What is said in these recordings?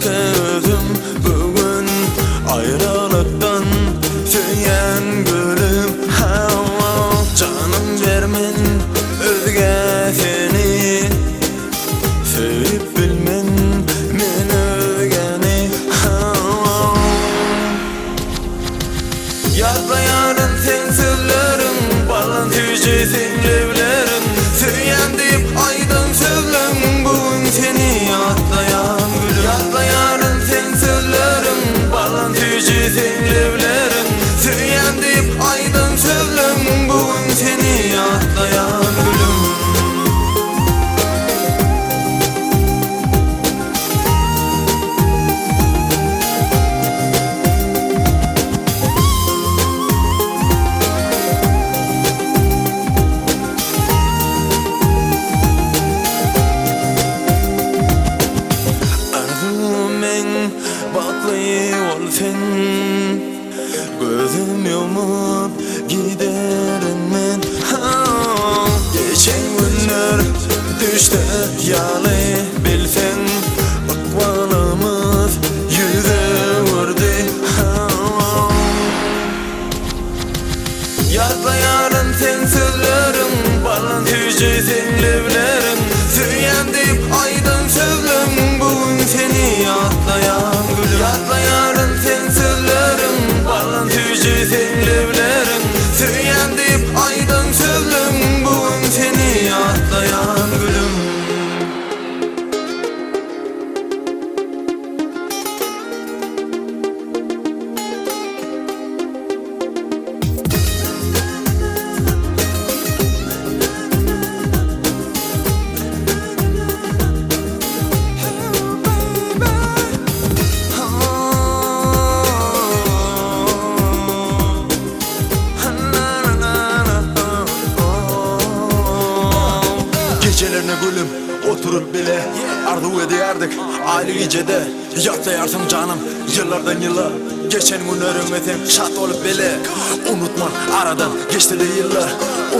gözüm bugün ayrılıktan söyleyen gülüm. Canım vermen özge seni, sevip bilmen men özgeni. Yazlayanın sen sözlerin, balan tüyce sen levlerin, söyleyen deyip aydın sözlerin bugün seni atlayan gülüm. Yazlayanın sen sözlerin, balan tüyce sen levlerin, söyleyen deyip aydın sözlerin bugün seni atlayan gülüm. Batlayı ol sen, gözüm yumup giderim men. Geçen günler düştü yalı bilsen, akvalımız yüze vurdu. Yazlayanın sen sözlerin, balan tüyce sen levlerin, söyleyen deyip aydın sözlerin bugün seni atlayan gülüm. Yazlayanın sen sözlerin, balan tüyce sen levlerin, söyleyen deyip aydın sözlerin bugün seni atlayan gülüm. Gecelerine gülüm oturup bile arzu ederdik aile gecede. Yatlayarsın canım yıllardan yıla, geçen günlerin sen şat olup bile. Unutman aradan geçti de yıllar,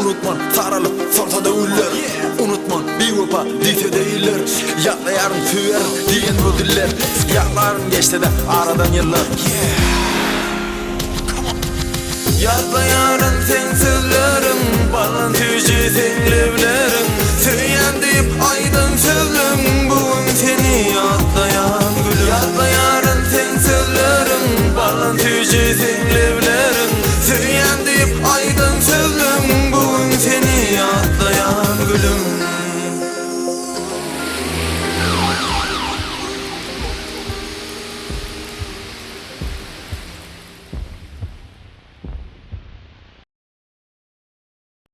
unutman sarılıp sorsa da üller. Unutman bir vapa diyse değiller, yatlayarım tüyer diyen bu diller. Yatlarım geçti de aradan yıllar. Yazlayanın sen sözlerin, balan tüyce sen